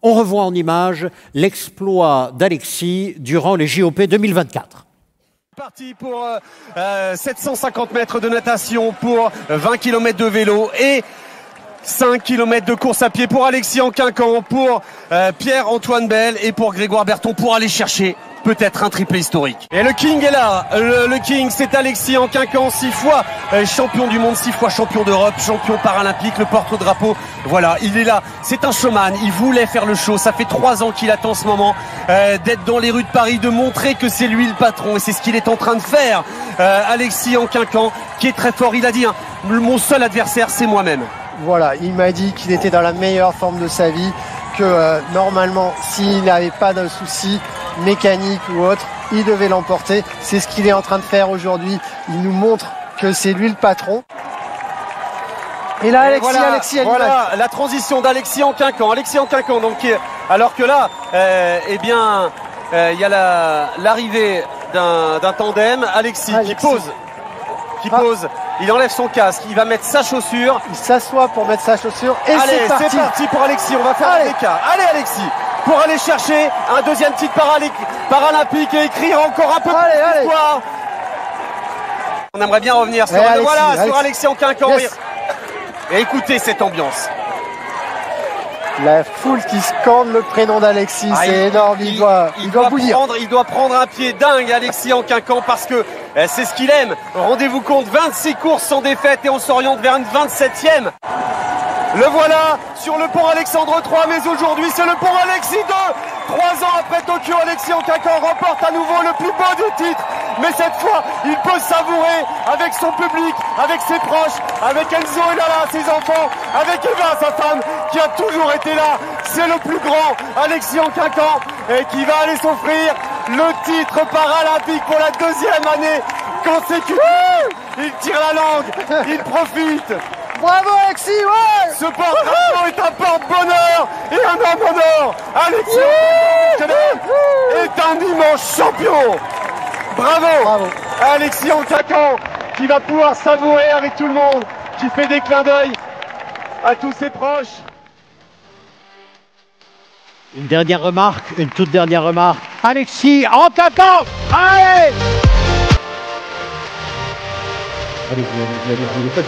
On revoit en images l'exploit d'Alexis durant les JOP 2024. Parti pour 750 mètres de natation, pour 20 km de vélo et 5 km de course à pied pour Alexis Anquincan, pour Pierre-Antoine Bell et pour Grégoire Berton pour aller chercher peut-être un triplé historique. Et le King est là, le King c'est Alexis Anquincan, 6 fois champion du monde, 6 fois champion d'Europe, champion paralympique, le porte-drapeau, voilà, il est là, c'est un showman, il voulait faire le show, ça fait 3 ans qu'il attend ce moment d'être dans les rues de Paris, de montrer que c'est lui le patron et c'est ce qu'il est en train de faire, Alexis Anquincan qui est très fort, il a dit, hein, mon seul adversaire c'est moi-même. Voilà, il m'a dit qu'il était dans la meilleure forme de sa vie, que normalement s'il n'avait pas de soucis mécanique ou autre, il devait l'emporter. C'est ce qu'il est en train de faire aujourd'hui. Il nous montre que c'est lui le patron. Et là, Alexis, voilà la transition d'Alexis Anquincan. Alexis Anquincan, donc, alors que là, il y a l'arrivée d'un tandem. Alexis qui pose. Il enlève son casque, il va mettre sa chaussure. Il s'assoit pour mettre sa chaussure. Et allez, c'est parti pour Alexis. On va faire un écart. Allez, Alexis, pour aller chercher un deuxième titre paralympique et écrire encore un peu plus d'histoire. On aimerait bien revenir sur Alexis Anquincan. Yes. Et écoutez cette ambiance. La foule qui scande le prénom d'Alexis, c'est énorme. Il doit prendre un pied dingue, Alexis Anquincan, parce que c'est ce qu'il aime. Rendez-vous compte, 26 courses sans défaite et on s'oriente vers une 27e. Le voilà sur le pont Alexandre III, mais aujourd'hui c'est le pont Alexis II. 3 ans après Tokyo, Alexis Anquincan remporte à nouveau le plus beau des titres. Mais cette fois, il peut savourer avec son public, avec ses proches, avec Enzo et Lala, ses enfants, avec Eva, sa femme, qui a toujours été là. C'est le plus grand, Alexis Anquincan, et qui va aller s'offrir le titre paralympique pour la 2e année consécutive. Il tire la langue, il profite. Bravo Alexis, ouais. Ce porte-drapeau est un porte-bonheur et un homme en or. Alexis est un immense champion. Bravo. Alexis Anquincan qui va pouvoir savourer avec tout le monde, qui fait des clins d'œil à tous ses proches. Une dernière remarque, une toute dernière remarque. Alexis Anquincan, allez. Allez, vous faites.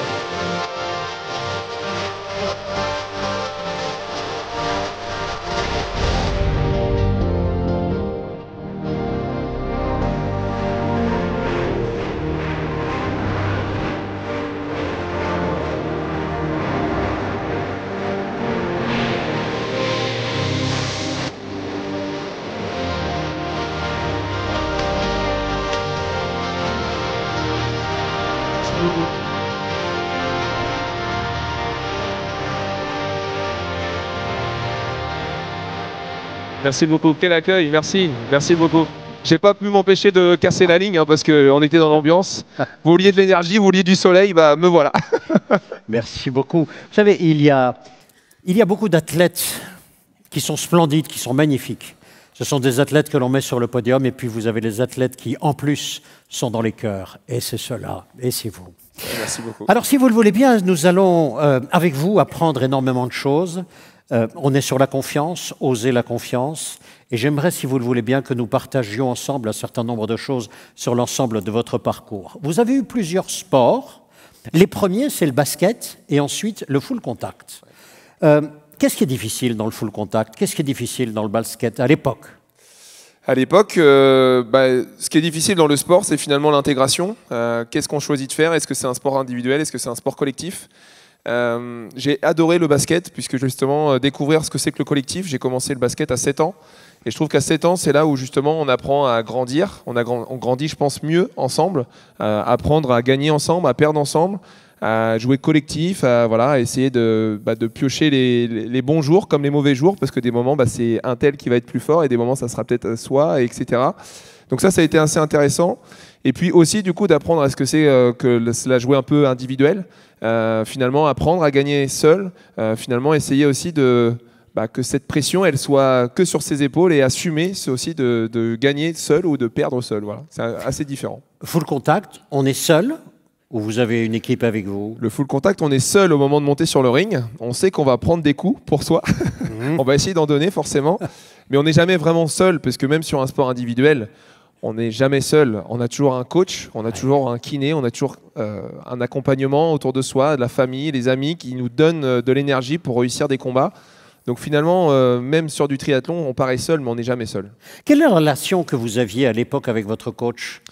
Merci beaucoup, quel accueil, merci beaucoup. J'ai pas pu m'empêcher de casser la ligne parce qu'on était dans l'ambiance. Vous vouliez de l'énergie, vous vouliez du soleil, bah me voilà. Merci beaucoup. Vous savez, il y a beaucoup d'athlètes qui sont splendides, qui sont magnifiques. Ce sont des athlètes que l'on met sur le podium et puis vous avez les athlètes qui, en plus, sont dans les cœurs. Et c'est cela, et c'est vous. Merci beaucoup. Alors, si vous le voulez bien, nous allons, avec vous, apprendre énormément de choses. On est sur la confiance, oser la confiance. Et j'aimerais, si vous le voulez bien, que nous partagions ensemble un certain nombre de choses sur l'ensemble de votre parcours. Vous avez eu plusieurs sports. Les premiers, c'est le basket et ensuite le full contact. Qu'est-ce qui est difficile dans le full contact? Qu'est-ce qui est difficile dans le basket à l'époque? À l'époque, ce qui est difficile dans le sport, c'est finalement l'intégration. Qu'est-ce qu'on choisit de faire? Est-ce que c'est un sport individuel? Est-ce que c'est un sport collectif? J'ai adoré le basket, puisque justement, découvrir ce que c'est que le collectif, j'ai commencé le basket à 7 ans. Et je trouve qu'à 7 ans, c'est là où justement on apprend à grandir. On grandit, je pense, mieux ensemble, apprendre à gagner ensemble, à perdre ensemble, à jouer collectif, à essayer de piocher les bons jours comme les mauvais jours, parce que des moments, c'est un tel qui va être plus fort, et des moments, ça sera peut-être soi, etc. Donc ça a été assez intéressant. Et puis aussi, du coup, d'apprendre à ce que c'est que la jouer un peu individuel. Finalement, apprendre à gagner seul. Finalement, essayer aussi que cette pression, elle soit que sur ses épaules et assumer, c'est aussi de gagner seul ou de perdre seul. Voilà. C'est assez différent. Full contact, on est seul Ou vous avez une équipe avec vous? Le full contact, on est seul au moment de monter sur le ring. On sait qu'on va prendre des coups pour soi. On va essayer d'en donner forcément. Mais on n'est jamais vraiment seul, parce que même sur un sport individuel, on n'est jamais seul. On a toujours un coach, on a toujours un kiné, on a toujours un accompagnement autour de soi, de la famille, les amis qui nous donnent de l'énergie pour réussir des combats. Donc finalement, même sur du triathlon, on paraît seul, mais on n'est jamais seul. Quelle est la relation que vous aviez à l'époque avec votre coach?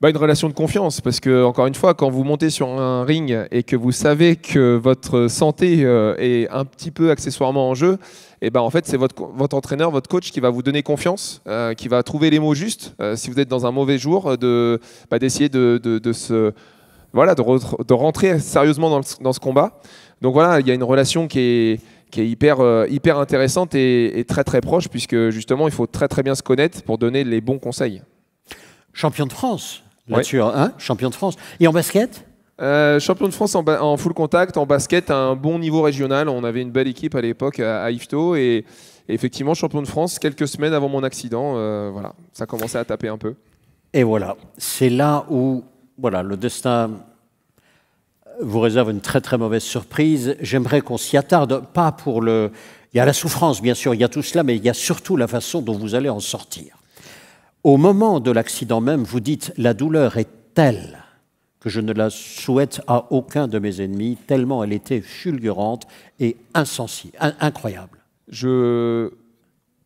Une relation de confiance, parce que, encore une fois, quand vous montez sur un ring et que vous savez que votre santé est un petit peu accessoirement en jeu, et en fait, c'est votre entraîneur, votre coach qui va vous donner confiance, qui va trouver les mots justes, si vous êtes dans un mauvais jour, d'essayer de rentrer sérieusement dans ce combat. Donc voilà, il y a une relation qui est hyper intéressante et très très proche, puisque justement, il faut très très bien se connaître pour donner les bons conseils. Champion de France là-dessus, hein? Champion de France. Et en basket? Champion de France en full contact, en basket à un bon niveau régional. On avait une belle équipe à l'époque à Yvetot et effectivement champion de France quelques semaines avant mon accident. Voilà, ça commençait à taper un peu. Et voilà, c'est là où le destin vous réserve une très très mauvaise surprise. J'aimerais qu'on s'y attarde, pas pour le... Il y a la souffrance, bien sûr, il y a tout cela, mais il y a surtout la façon dont vous allez en sortir. Au moment de l'accident même, vous dites « la douleur est telle que je ne la souhaite à aucun de mes ennemis, tellement elle était fulgurante et insensible, incroyable ».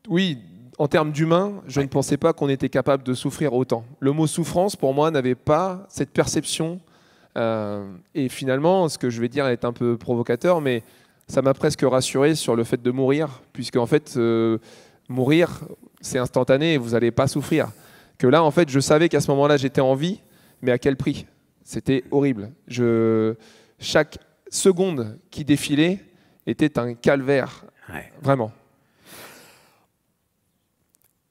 Oui, en termes d'humain, je ne pensais pas qu'on était capable de souffrir autant. Le mot souffrance, pour moi, n'avait pas cette perception. Et finalement, ce que je vais dire est un peu provocateur, mais ça m'a presque rassuré sur le fait de mourir, puisque en fait, mourir, c'est instantané et vous n'allez pas souffrir. Que là, en fait, je savais qu'à ce moment-là, j'étais en vie, mais à quel prix? C'était horrible. Chaque seconde qui défilait était un calvaire, vraiment.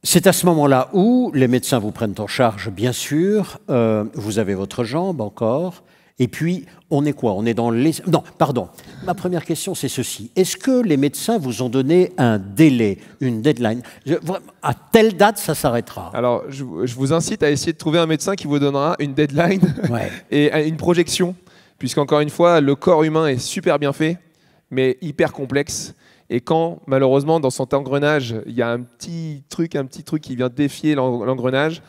C'est à ce moment-là où les médecins vous prennent en charge, bien sûr. Vous avez votre jambe encore. Et puis, on est quoi? On est dans les... Non, pardon. Ma première question, c'est ceci. Est-ce que les médecins vous ont donné un délai, une deadline? À telle date, ça s'arrêtera. Alors, je vous incite à essayer de trouver un médecin qui vous donnera une deadline et une projection. Puisqu'encore une fois, le corps humain est super bien fait, mais hyper complexe. Et quand, malheureusement, dans son engrenage, il y a un petit truc qui vient défier l'engrenage,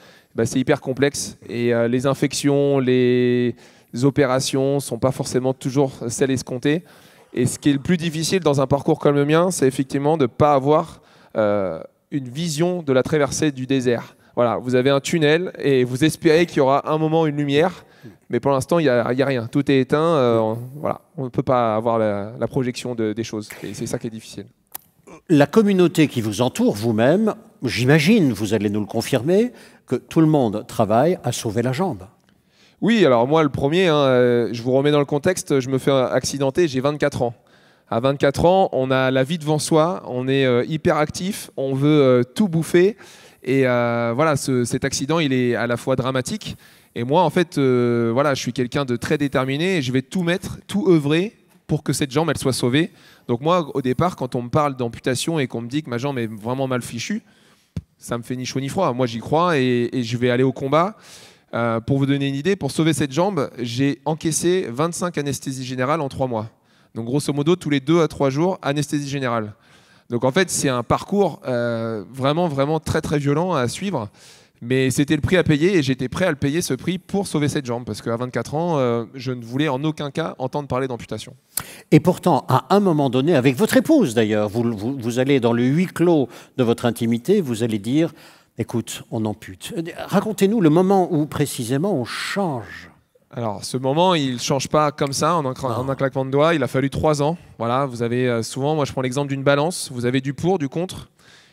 c'est hyper complexe. Et les infections, les opérations ne sont pas forcément toujours celles escomptées. Et ce qui est le plus difficile dans un parcours comme le mien, c'est effectivement de ne pas avoir une vision de la traversée du désert. Voilà, vous avez un tunnel et vous espérez qu'il y aura un moment une lumière, mais pour l'instant, il n'y a rien. Tout est éteint. Voilà, on ne peut pas avoir la projection des choses. Et c'est ça qui est difficile. La communauté qui vous entoure, vous-même, j'imagine, vous allez nous le confirmer, que tout le monde travaille à sauver la jambe. Oui, alors moi, le premier, je vous remets dans le contexte, je me fais accidenter, j'ai 24 ans. À 24 ans, on a la vie devant soi, on est hyper actif, on veut tout bouffer. Et voilà, cet accident, il est à la fois dramatique. Et moi, en fait, voilà, je suis quelqu'un de très déterminé et je vais tout mettre, tout œuvrer pour que cette jambe, elle soit sauvée. Donc moi, au départ, quand on me parle d'amputation et qu'on me dit que ma jambe est vraiment mal fichue, ça me fait ni chaud ni froid. Moi, j'y crois et je vais aller au combat. Pour vous donner une idée, pour sauver cette jambe, j'ai encaissé 25 anesthésies générales en 3 mois. Donc grosso modo, tous les 2 à 3 jours, anesthésie générale. Donc en fait, c'est un parcours vraiment, vraiment très, très violent à suivre. Mais c'était le prix à payer et j'étais prêt à le payer, ce prix, pour sauver cette jambe. Parce qu'à 24 ans, je ne voulais en aucun cas entendre parler d'amputation. Et pourtant, à un moment donné, avec votre épouse d'ailleurs, vous allez dans le huis clos de votre intimité, vous allez dire... Écoute, on ampute. Racontez-nous le moment où, précisément, on change. Alors, ce moment, il ne change pas comme ça, en un claquement de doigts. Il a fallu 3 ans. Voilà, vous avez souvent, moi je prends l'exemple d'une balance, vous avez du pour, du contre.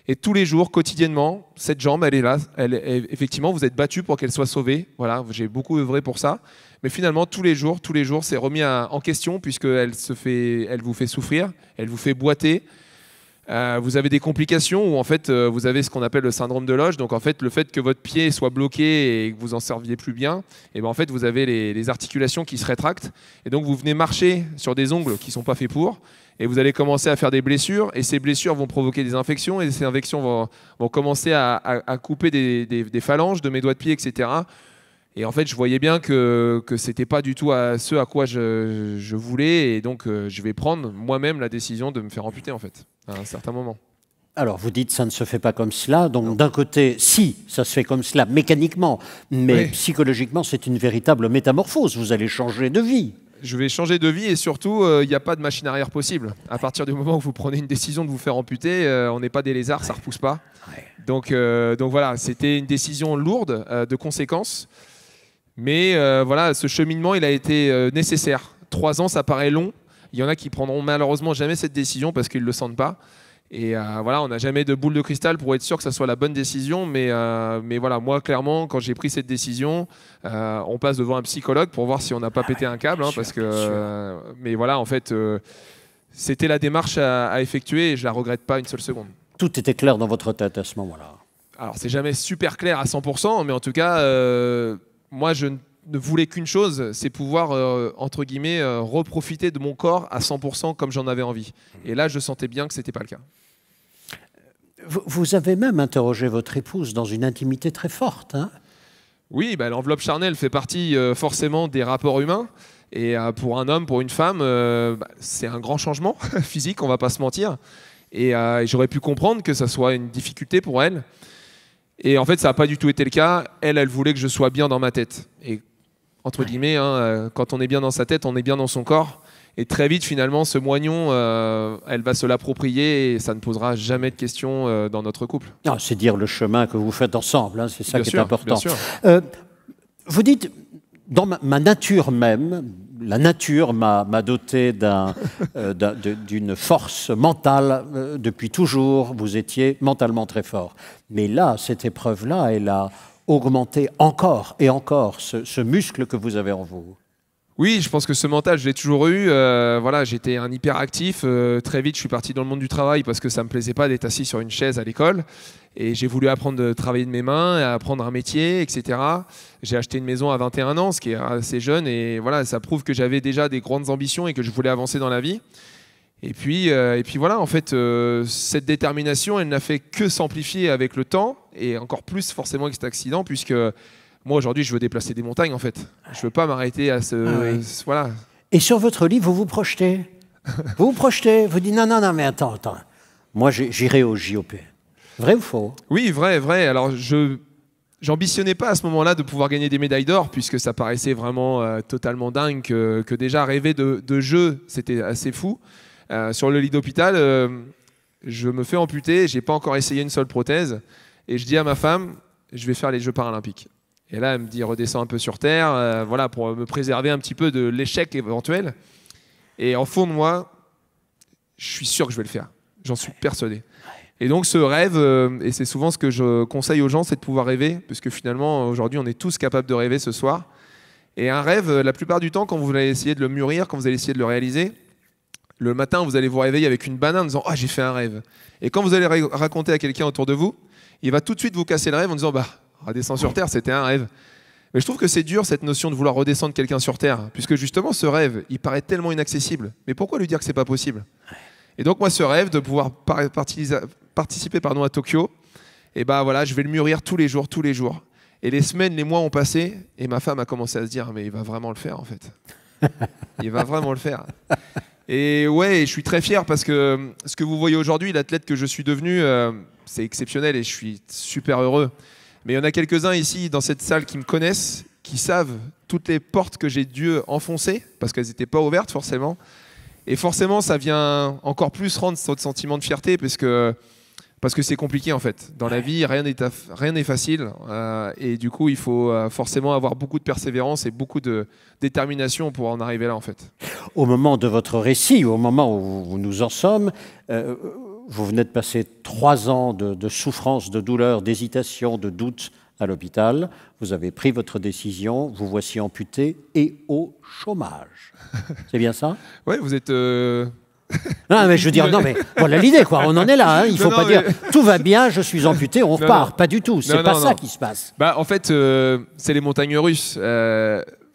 Et tous les jours, quotidiennement, cette jambe, elle est là. Effectivement, vous êtes battu pour qu'elle soit sauvée. Voilà, j'ai beaucoup œuvré pour ça. Mais finalement, tous les jours, c'est remis en question puisqu'elle vous fait souffrir, elle vous fait boiter. Vous avez des complications où en fait vous avez ce qu'on appelle le syndrome de Loge. Donc en fait le fait que votre pied soit bloqué et que vous en serviez plus bien, et ben en fait vous avez les articulations qui se rétractent et donc vous venez marcher sur des ongles qui sont pas faits pour et vous allez commencer à faire des blessures et ces blessures vont provoquer des infections et ces infections vont commencer à couper des phalanges de mes doigts de pied, etc. Et en fait, je voyais bien que ce n'était pas du tout ce à quoi je voulais. Et donc, je vais prendre moi-même la décision de me faire amputer, en fait, à un certain moment. Alors, vous dites ça ne se fait pas comme cela. Donc, d'un côté, si, ça se fait comme cela, mécaniquement. Mais psychologiquement, c'est une véritable métamorphose. Vous allez changer de vie. Je vais changer de vie et surtout, il n'y a pas de machine arrière possible. À partir du moment où vous prenez une décision de vous faire amputer, on n'est pas des lézards, ça ne repousse pas. Donc voilà, c'était une décision lourde de conséquences. Mais voilà, ce cheminement, il a été nécessaire. 3 ans, ça paraît long. Il y en a qui prendront malheureusement jamais cette décision parce qu'ils ne le sentent pas. Et voilà, on n'a jamais de boule de cristal pour être sûr que ça soit la bonne décision. Mais voilà, moi, clairement, quand j'ai pris cette décision, on passe devant un psychologue pour voir si on n'a pas pété un câble. Mais voilà, en fait, c'était la démarche à effectuer et je ne la regrette pas une seule seconde. Tout était clair dans votre tête à ce moment-là. Alors, c'est jamais super clair à 100%, mais en tout cas, moi, je ne voulais qu'une chose, c'est pouvoir, entre guillemets, reprofiter de mon corps à 100% comme j'en avais envie. Et là, je sentais bien que ce n'était pas le cas. Vous avez même interrogé votre épouse dans une intimité très forte, hein? Oui, bah, l'enveloppe charnelle fait partie forcément des rapports humains. Et pour un homme, pour une femme, c'est un grand changement physique, on ne va pas se mentir. Et j'aurais pu comprendre que ça soit une difficulté pour elle. Et en fait, ça n'a pas du tout été le cas. Elle voulait que je sois bien dans ma tête. Et entre guillemets, hein, quand on est bien dans sa tête, on est bien dans son corps. Et très vite, finalement, ce moignon, elle va se l'approprier et ça ne posera jamais de questions dans notre couple. Ah, c'est dire le chemin que vous faites ensemble, hein, c'est ça qui est important. Bien sûr. Vous dites, dans ma nature même, la nature m'a doté d'une force mentale depuis toujours. Vous étiez mentalement très fort. Mais là, cette épreuve-là, elle a augmenté encore et encore ce muscle que vous avez en vous. Oui, je pense que ce mental, je l'ai toujours eu. Voilà, j'étais un hyperactif. Très vite, je suis parti dans le monde du travail parce que ça ne me plaisait pas d'être assis sur une chaise à l'école. Et j'ai voulu apprendre à travailler de mes mains, à apprendre un métier, etc. J'ai acheté une maison à 21 ans, ce qui est assez jeune. Et voilà, ça prouve que j'avais déjà des grandes ambitions et que je voulais avancer dans la vie. Et puis voilà, en fait, cette détermination, elle n'a fait que s'amplifier avec le temps. Et encore plus forcément avec cet accident, puisque moi, aujourd'hui, je veux déplacer des montagnes, en fait. Je ne veux pas m'arrêter à voilà. Et sur votre livre, vous vous projetez. Vous vous projetez. Vous dites, non, mais attends. Moi, j'irai au JOP. Vrai ou faux? Oui, vrai. Alors, j'ambitionnais pas à ce moment-là de pouvoir gagner des médailles d'or, puisque ça paraissait vraiment totalement dingue que déjà rêver de jeu, c'était assez fou. Sur le lit d'hôpital, je me fais amputer. Je n'ai pas encore essayé une seule prothèse. Et je dis à ma femme, je vais faire les Jeux paralympiques. Et là, elle me dit, redescends un peu sur terre, voilà, pour me préserver un petit peu de l'échec éventuel. Et en fond de moi, je suis sûr que je vais le faire. J'en suis persuadé. Et donc ce rêve, et c'est souvent ce que je conseille aux gens, c'est de pouvoir rêver, parce que finalement, aujourd'hui, on est tous capables de rêver ce soir. Et un rêve, la plupart du temps, quand vous allez essayer de le mûrir, quand vous allez essayer de le réaliser, le matin, vous allez vous réveiller avec une banane en disant « Ah, j'ai fait un rêve ». Et quand vous allez raconter à quelqu'un autour de vous, il va tout de suite vous casser le rêve en disant « Bah, redescends sur terre, c'était un rêve ». Mais je trouve que c'est dur, cette notion de vouloir redescendre quelqu'un sur terre, puisque justement, ce rêve, il paraît tellement inaccessible. Mais pourquoi lui dire que c'est pas possible? Et donc, moi, ce rêve de pouvoir participer à Tokyo, et ben voilà, je vais le mûrir tous les jours. Et les semaines, les mois ont passé, et ma femme a commencé à se dire « Mais il va vraiment le faire, en fait. Il va vraiment le faire ». Et ouais, je suis très fier parce que ce que vous voyez aujourd'hui, l'athlète que je suis devenu, c'est exceptionnel et je suis super heureux. Mais il y en a quelques-uns ici dans cette salle qui me connaissent, qui savent toutes les portes que j'ai dû enfoncer parce qu'elles n'étaient pas ouvertes forcément. Et forcément, ça vient encore plus rendre ce sentiment de fierté parce que c'est compliqué en fait. Dans la vie, rien n'est facile et du coup, il faut forcément avoir beaucoup de persévérance et beaucoup de détermination pour en arriver là en fait. Au moment de votre récit, au moment où nous en sommes, vous venez de passer 3 ans de souffrance, de douleur, d'hésitation, de doute à l'hôpital. Vous avez pris votre décision, vous voici amputé et au chômage. C'est bien ça? Oui, vous êtes... Non, mais je veux dire, non, mais voilà l'idée, quoi. On en est là. Hein. Il ne faut pas dire tout va bien, je suis amputé, on repart. Pas du tout. C'est pas ça qui se passe. Bah, en fait, c'est les montagnes russes.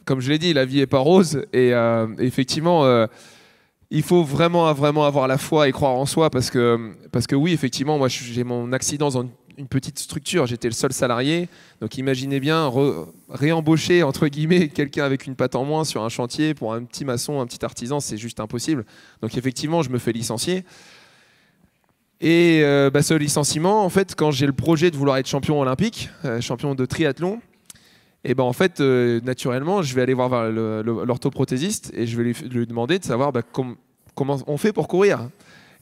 Comme je l'ai dit, la vie n'est pas rose. Et effectivement, il faut vraiment avoir la foi et croire en soi parce que oui, effectivement, moi, j'ai mon accident dans une petite structure. J'étais le seul salarié. Donc imaginez bien réembaucher, entre guillemets, quelqu'un avec une patte en moins sur un chantier pour un petit maçon, un petit artisan, c'est juste impossible. Donc effectivement, je me fais licencier. Et ce licenciement, en fait, quand j'ai le projet de vouloir être champion olympique, champion de triathlon, et ben en fait, naturellement, je vais aller voir l'orthoprothésiste et je vais lui demander de savoir comment on fait pour courir.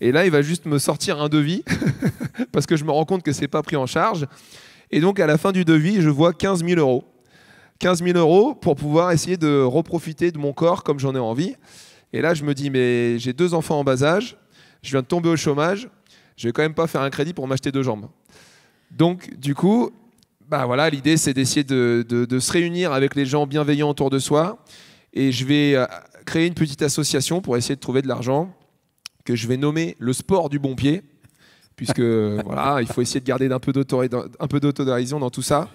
Et là, il va juste me sortir un devis parce que je me rends compte que c'est pas pris en charge. Et donc, à la fin du devis, je vois 15 000 euros. 15 000 euros pour pouvoir essayer de reprofiter de mon corps comme j'en ai envie. Et là, je me dis, mais j'ai 2 enfants en bas âge, je viens de tomber au chômage, je vais quand même pas faire un crédit pour m'acheter 2 jambes. Donc, du coup, voilà, l'idée, c'est d'essayer de se réunir avec les gens bienveillants autour de soi. Et je vais créer une petite association pour essayer de trouver de l'argent que je vais nommer le sport du bon pied, puisque voilà, il faut essayer de garder un peu d'autodérision dans tout ça.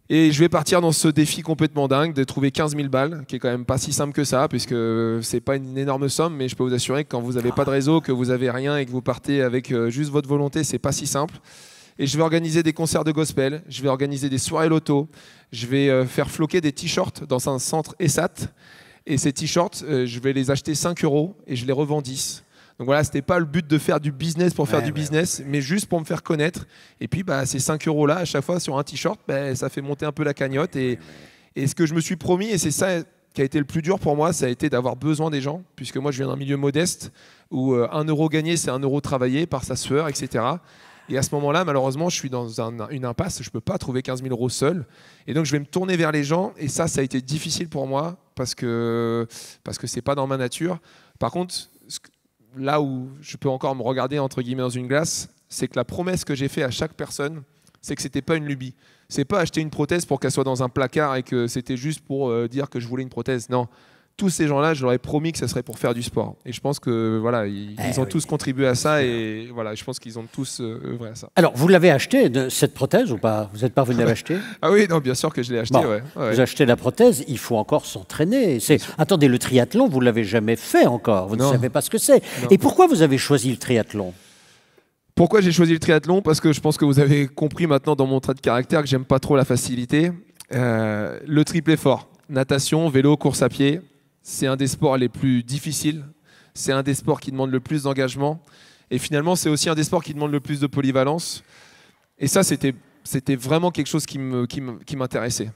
Et je vais partir dans ce défi complètement dingue de trouver 15 000 balles, qui est quand même pas si simple que ça, puisque c'est pas une énorme somme, mais je peux vous assurer que quand vous n'avez pas de réseau, que vous avez rien et que vous partez avec juste votre volonté, c'est pas si simple. Et je vais organiser des concerts de gospel, je vais organiser des soirées loto, je vais faire floquer des t-shirts dans un centre ESAT. Et ces t-shirts, je vais les acheter 5 € et je les revends 10. Donc voilà, c'était pas le but de faire du business pour faire du business, mais juste pour me faire connaître. Et puis ces 5 € là, à chaque fois sur un t-shirt, ça fait monter un peu la cagnotte. Et ce que je me suis promis, et c'est ça qui a été le plus dur pour moi, ça a été d'avoir besoin des gens, puisque moi je viens d'un milieu modeste où 1 € gagné, c'est 1 € travaillé par sa sueur, etc. Et à ce moment-là, malheureusement, je suis dans une impasse, je ne peux pas trouver 15 000 € seul. Et donc je vais me tourner vers les gens, et ça a été difficile pour moi, parce que ce n'est pas dans ma nature. Par contre, là où je peux encore me regarder entre guillemets dans une glace, c'est que la promesse que j'ai faite à chaque personne, c'est que c'était pas une lubie. C'est pas acheter une prothèse pour qu'elle soit dans un placard et que c'était juste pour dire que je voulais une prothèse. Non, tous ces gens-là, je leur ai promis que ça serait pour faire du sport. Et je pense que voilà, ils ont tous contribué à ça et voilà, je pense qu'ils ont tous œuvré à ça. Alors, vous l'avez acheté, cette prothèse, ou pas? Vous n'êtes pas venu l'acheter? Ah oui, non, bien sûr que je l'ai acheté. Bon, vous achetez la prothèse, il faut encore s'entraîner. Attendez, le triathlon, vous ne l'avez jamais fait encore. Vous ne savez pas ce que c'est. Et pourquoi vous avez choisi le triathlon? Pourquoi j'ai choisi le triathlon? Parce que je pense que vous avez compris maintenant dans mon trait de caractère que j'aime pas trop la facilité. Le triple effort, natation, vélo, course à pied, c'est un des sports les plus difficiles. C'est un des sports qui demande le plus d'engagement. Et finalement, c'est aussi un des sports qui demande le plus de polyvalence. Et ça, c'était vraiment quelque chose qui m'intéressait.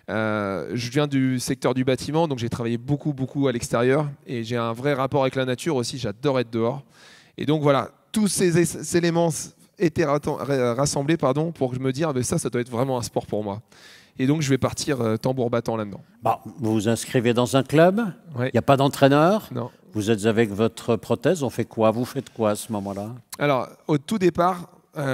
Je viens du secteur du bâtiment, donc j'ai travaillé beaucoup à l'extérieur. Et j'ai un vrai rapport avec la nature aussi. J'adore être dehors. Et donc voilà, tous ces éléments étaient rassemblés pour que je me dise ça doit être vraiment un sport pour moi. Et donc, je vais partir tambour battant là-dedans. Vous vous inscrivez dans un club, il n'y a pas d'entraîneur. Non. Vous êtes avec votre prothèse, on fait quoi? Vous faites quoi à ce moment-là? Alors, au tout départ,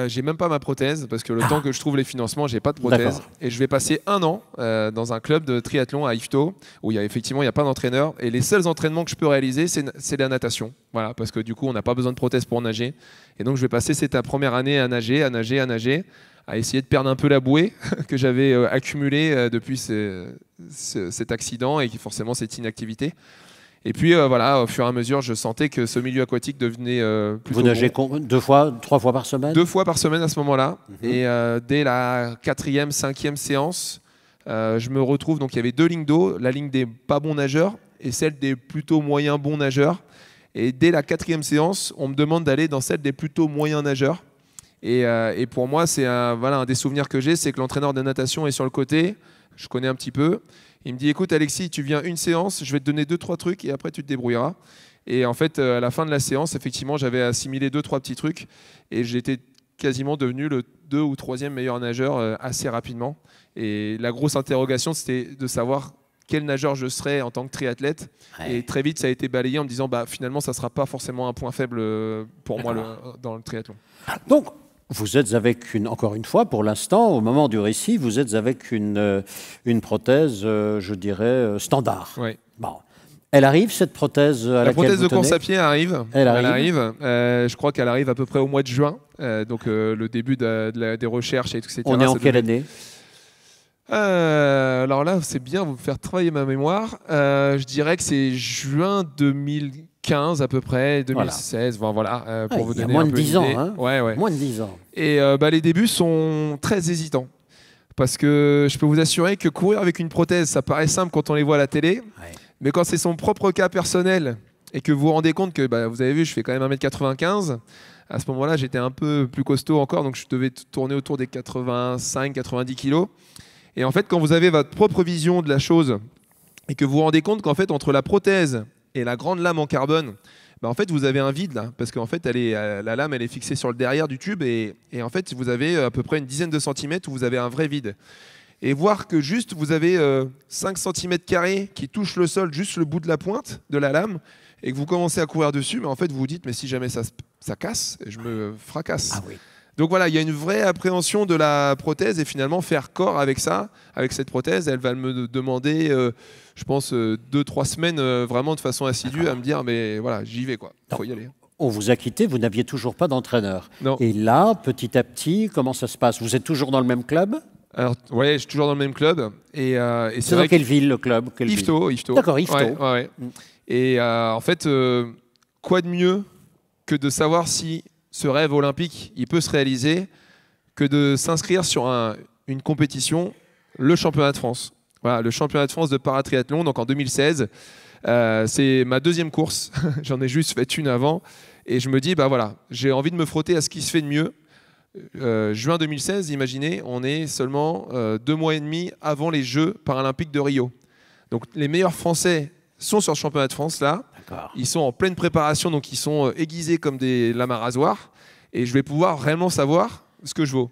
j'ai même pas ma prothèse, parce que le temps que je trouve les financements, j'ai pas de prothèse. Et je vais passer 1 an dans un club de triathlon à Yvetot, où effectivement, il n'y a pas d'entraîneur. Et les seuls entraînements que je peux réaliser, c'est la natation. Voilà, parce que du coup, on n'a pas besoin de prothèse pour nager. Et donc, je vais passer cette première année à nager, à essayer de perdre un peu la bouée que j'avais accumulée depuis cet accident et qui forcément cette inactivité. Et puis voilà, au fur et à mesure, je sentais que ce milieu aquatique devenait plutôt... Vous nagez 2 fois, 3 fois par semaine? 2 fois par semaine à ce moment-là. Et dès la 4e, 5e séance, je me retrouve... Donc il y avait 2 lignes d'eau, la ligne des pas bons nageurs et celle des plutôt moyens bons nageurs. Et dès la 4e séance, on me demande d'aller dans celle des plutôt moyens nageurs. Et pour moi, c'est un des souvenirs que j'ai, c'est que l'entraîneur de natation est sur le côté, je connais un petit peu. Il me dit, écoute Alexis, tu viens une séance, je vais te donner 2-3 trucs et après tu te débrouilleras. Et en fait, à la fin de la séance, effectivement, j'avais assimilé 2-3 petits trucs et j'étais quasiment devenu le 2e ou 3e meilleur nageur assez rapidement. Et la grosse interrogation, c'était de savoir quel nageur je serais en tant que triathlète. Et très vite, ça a été balayé en me disant, finalement, ça ne sera pas forcément un point faible pour moi dans le triathlon. Donc, vous êtes avec encore une fois, pour l'instant, au moment du récit, vous êtes avec une prothèse, je dirais, standard. Oui. Bon. Elle arrive, cette prothèse à laquelle vous tenez? La prothèse de course à pied arrive. Elle arrive. Je crois qu'elle arrive à peu près au mois de juin, donc le début des recherches, etc. On est en quelle année? Alors là, c'est bien, vous me faire travailler ma mémoire. Je dirais que c'est juin 2015. 2015 à peu près, 2016, voilà, pour vous il y a donner moins un de peu 10 une ans. idée. Hein. Ouais. Moins de 10 ans. Et les débuts sont très hésitants. Parce que je peux vous assurer que courir avec une prothèse, ça paraît simple quand on les voit à la télé. Ouais. Mais quand c'est son propre cas personnel et que vous vous rendez compte que, vous avez vu, je fais quand même 1m95. À ce moment-là, j'étais un peu plus costaud encore, donc je devais tourner autour des 85-90 kilos. Et en fait, quand vous avez votre propre vision de la chose et que vous vous rendez compte qu'en fait, entre la prothèse et la grande lame en carbone, en fait, vous avez un vide là, parce qu'en fait, la lame, elle est fixée sur le derrière du tube et en fait, vous avez à peu près une dizaine de centimètres où vous avez un vrai vide. Et voir que juste vous avez 5 cm² qui touchent le sol, juste le bout de la pointe de la lame, et que vous commencez à courir dessus, mais en fait, vous vous dites, mais si jamais ça casse, je me fracasse. Ah oui. Donc voilà, il y a une vraie appréhension de la prothèse et finalement faire corps avec ça, avec cette prothèse, elle va me demander, je pense, 2-3 semaines vraiment de façon assidue à me dire, mais voilà, j'y vais quoi, faut y aller. On vous a quitté, vous n'aviez toujours pas d'entraîneur. Non. Et là, petit à petit, comment ça se passe? Vous êtes toujours dans le même club? Alors, ouais, je suis toujours dans le même club. Et c'est dans quelle ville le club? Yvetot. D'accord, Yvetot. Ouais. Et en fait, quoi de mieux que de savoir si ce rêve olympique, il peut se réaliser, que de s'inscrire sur une compétition, le championnat de France. Voilà, le championnat de France de paratriathlon, donc en 2016. C'est ma deuxième course. J'en ai juste fait une avant. Et je me dis, voilà, j'ai envie de me frotter à ce qui se fait de mieux. Juin 2016, imaginez, on est seulement 2 mois et demi avant les Jeux paralympiques de Rio. Donc les meilleurs Français sont sur le championnat de France là. Ils sont en pleine préparation, donc ils sont aiguisés comme des lames à rasoir. Et je vais pouvoir réellement savoir ce que je vaux.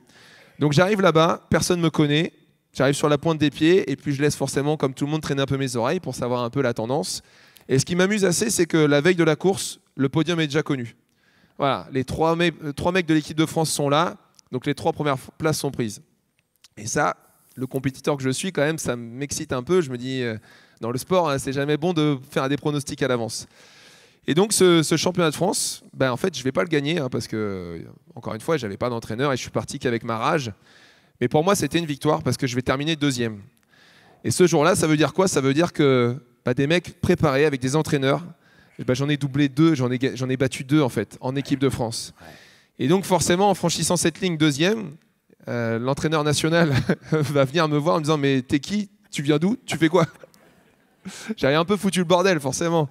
Donc j'arrive là-bas, personne ne me connaît. J'arrive sur la pointe des pieds et puis je laisse forcément, comme tout le monde, traîner un peu mes oreilles pour savoir un peu la tendance. Et ce qui m'amuse assez, c'est que la veille de la course, le podium est déjà connu. Voilà, les 3 mecs de l'équipe de France sont là, donc les 3 premières places sont prises. Et ça, le compétiteur que je suis, quand même, ça m'excite un peu. Je me dis, dans le sport, c'est jamais bon de faire des pronostics à l'avance. Et donc, ce championnat de France, en fait, je ne vais pas le gagner, parce que, encore une fois, je n'avais pas d'entraîneur et je suis parti qu'avec ma rage. Mais pour moi, c'était une victoire parce que je vais terminer 2e. Et ce jour-là, ça veut dire quoi? Ça veut dire que des mecs préparés avec des entraîneurs, j'en ai doublé 2, j'en ai battu 2 en fait, en équipe de France. Et donc forcément, en franchissant cette ligne 2e, l'entraîneur national va venir me voir en me disant, mais t'es qui? Tu viens d'où? Tu fais quoi? J'avais un peu foutu le bordel forcément.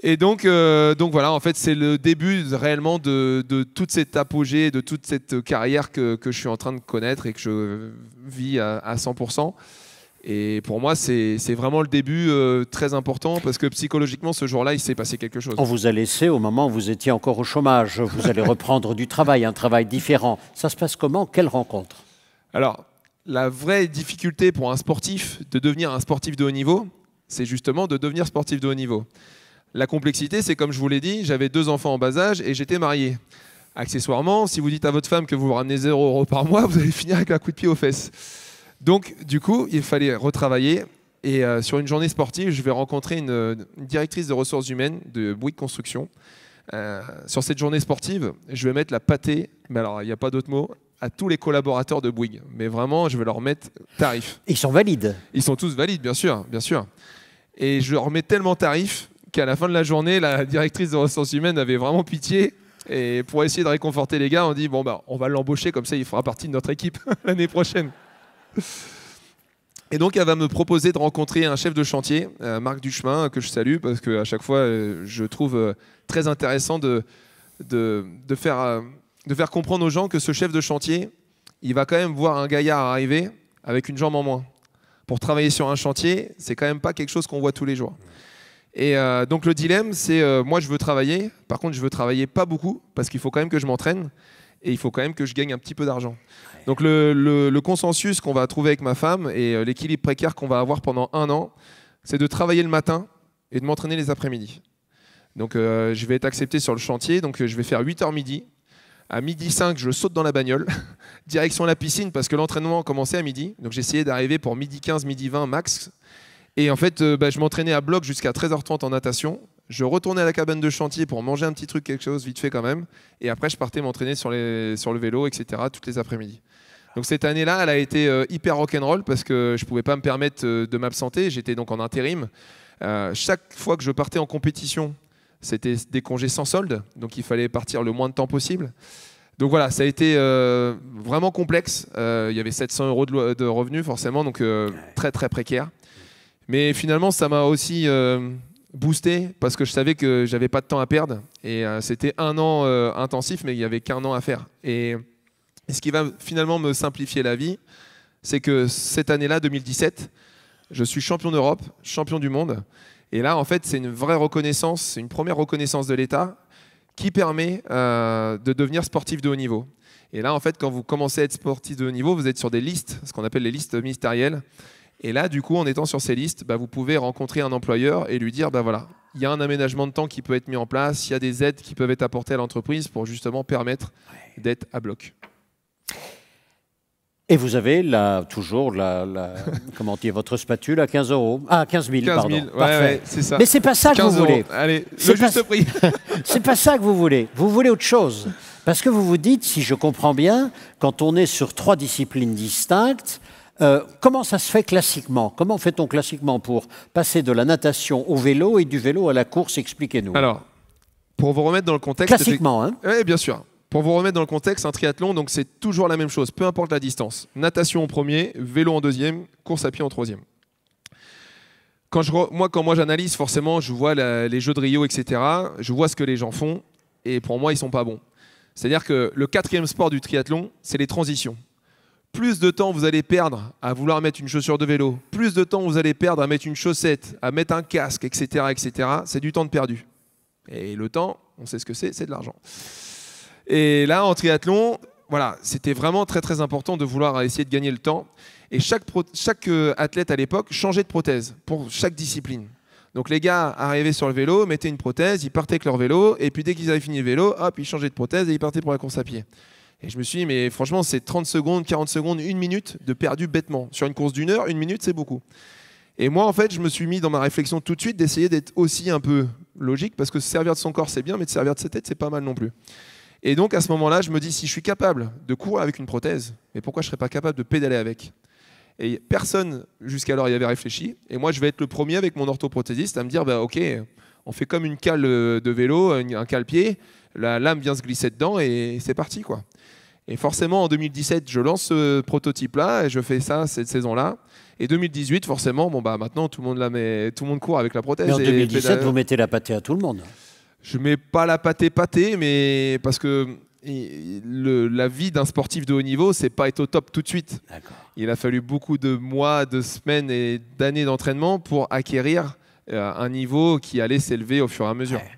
Et donc voilà, en fait, c'est le début réellement de toute cette apogée, de toute cette carrière que je suis en train de connaître et que je vis à 100%. Et pour moi, c'est vraiment le début très important parce que psychologiquement, ce jour-là, il s'est passé quelque chose. On vous a laissé au moment où vous étiez encore au chômage. Vous allez reprendre du travail, un travail différent. Ça se passe comment? Quelle rencontre? Alors, la vraie difficulté pour un sportif de devenir un sportif de haut niveau, c'est justement de devenir sportif de haut niveau. La complexité, c'est comme je vous l'ai dit, j'avais 2 enfants en bas âge et j'étais marié. Accessoirement, si vous dites à votre femme que vous vous ramenez 0 € par mois, vous allez finir avec un coup de pied aux fesses. Donc, du coup, il fallait retravailler. Et sur une journée sportive, je vais rencontrer une directrice de ressources humaines de Bouygues Construction. Sur cette journée sportive, je vais mettre la pâtée, mais alors il n'y a pas d'autre mot, à tous les collaborateurs de Bouygues. Mais vraiment, je vais leur mettre tarif. Ils sont valides? Ils sont tous valides, bien sûr, bien sûr. Et je leur mets tellement tarif qu'à la fin de la journée, la directrice de ressources humaines avait vraiment pitié. Et pour essayer de réconforter les gars, on dit, on va l'embaucher, comme ça il fera partie de notre équipe l'année prochaine. Et donc elle va me proposer de rencontrer un chef de chantier, Marc Duchemin, que je salue parce qu'à chaque fois je trouve très intéressant de faire comprendre aux gens que ce chef de chantier, il va quand même voir un gaillard arriver avec une jambe en moins. Pour travailler sur un chantier, c'est quand même pas quelque chose qu'on voit tous les jours. Et donc le dilemme, c'est moi je veux travailler, par contre je veux travailler pas beaucoup parce qu'il faut quand même que je m'entraîne et il faut quand même que je gagne un petit peu d'argent. Donc le consensus qu'on va trouver avec ma femme et l'équilibre précaire qu'on va avoir pendant 1 an, c'est de travailler le matin et de m'entraîner les après-midi. Donc je vais être accepté sur le chantier, donc je vais faire 8h midi. À 12h05, je saute dans la bagnole, direction la piscine parce que l'entraînement commençait à midi. Donc j'essayais d'arriver pour 12h15, 12h20 max. Et en fait, je m'entraînais à bloc jusqu'à 13h30 en natation. Je retournais à la cabane de chantier pour manger un petit truc, quelque chose vite fait quand même. Et après, je partais m'entraîner sur le vélo, etc. toutes les après-midi. Donc cette année-là, elle a été hyper rock'n'roll parce que je ne pouvais pas me permettre de m'absenter. J'étais donc en intérim. Chaque fois que je partais en compétition, C'était des congés sans solde, donc il fallait partir le moins de temps possible. Donc voilà, ça a été vraiment complexe. Il y avait 700 € de revenus forcément, donc très très précaire. Mais finalement, ça m'a aussi boosté parce que je savais que j'avais pas de temps à perdre. Et c'était un an intensif, mais il n'y avait qu'un an à faire. Et ce qui va finalement me simplifier la vie, c'est que cette année-là, 2017, je suis champion d'Europe, champion du monde. Et là, en fait, c'est une vraie reconnaissance, c'est une première reconnaissance de l'État qui permet de devenir sportif de haut niveau. Et là, en fait, quand vous commencez à être sportif de haut niveau, vous êtes sur des listes, ce qu'on appelle les listes ministérielles. Et là, du coup, en étant sur ces listes, vous pouvez rencontrer un employeur et lui dire, voilà, il y a un aménagement de temps qui peut être mis en place, il y a des aides qui peuvent être apportées à l'entreprise pour justement permettre d'être à bloc. Et vous avez toujours comment dire, votre spatule à 15 €. Ah, 15 000, 15 000, pardon. ouais, Parfait. ouais, c'est ça. Mais c'est pas ça que vous voulez. Allez, le juste prix. C'est pas ça que vous voulez. Vous voulez autre chose. Parce que vous vous dites, si je comprends bien, quand on est sur 3 disciplines distinctes, comment ça se fait classiquement? Comment fait-on classiquement pour passer de la natation au vélo et du vélo à la course? Expliquez-nous. Alors, pour vous remettre dans le contexte... Classiquement, hein? Oui, bien sûr. Pour vous remettre dans le contexte, un triathlon, donc c'est toujours la même chose, peu importe la distance. Natation en premier, vélo en deuxième, course à pied en troisième. Quand moi j'analyse, forcément, je vois les Jeux de Rio, etc. Je vois ce que les gens font, et pour moi, ils ne sont pas bons. C'est-à-dire que le 4e sport du triathlon, c'est les transitions. Plus de temps vous allez perdre à vouloir mettre une chaussure de vélo, plus de temps vous allez perdre à mettre une chaussette, à mettre un casque, etc., etc. C'est du temps de perdu. Et le temps, on sait ce que c'est de l'argent. Et là, en triathlon, voilà, c'était vraiment très très important de vouloir essayer de gagner le temps. Et chaque athlète à l'époque changeait de prothèse pour chaque discipline. Donc les gars arrivaient sur le vélo, mettaient une prothèse, ils partaient avec leur vélo, et puis dès qu'ils avaient fini le vélo, hop, ils changeaient de prothèse et ils partaient pour la course à pied. Et je me suis dit, mais franchement, c'est 30 secondes, 40 secondes, 1 minute de perdu bêtement. Sur une course d'1 heure, 1 minute, c'est beaucoup. Et moi, en fait, je me suis mis dans ma réflexion tout de suite d'essayer d'être aussi un peu logique, parce que se servir de son corps, c'est bien, mais de servir de sa tête, c'est pas mal non plus. Et donc, à ce moment-là, je me dis, si je suis capable de courir avec une prothèse, mais pourquoi je ne serais pas capable de pédaler avec? Et personne, jusqu'alors, y avait réfléchi. Et moi, je vais être le premier avec mon orthoprothésiste à me dire, OK, on fait comme une cale de vélo, un cale-pied, la lame vient se glisser dedans et c'est parti, quoi. Et forcément, en 2017, je lance ce prototype-là et je fais ça cette saison-là. Et 2018, forcément, maintenant, tout le monde court avec la prothèse. Mais en 2017, vous mettez la pâtée à tout le monde. Je mets pas la pâtée, mais parce que la vie d'un sportif de haut niveau, c'est pas être au top tout de suite. Il a fallu beaucoup de mois, de semaines et d'années d'entraînement pour acquérir un niveau qui allait s'élever au fur et à mesure. Ouais.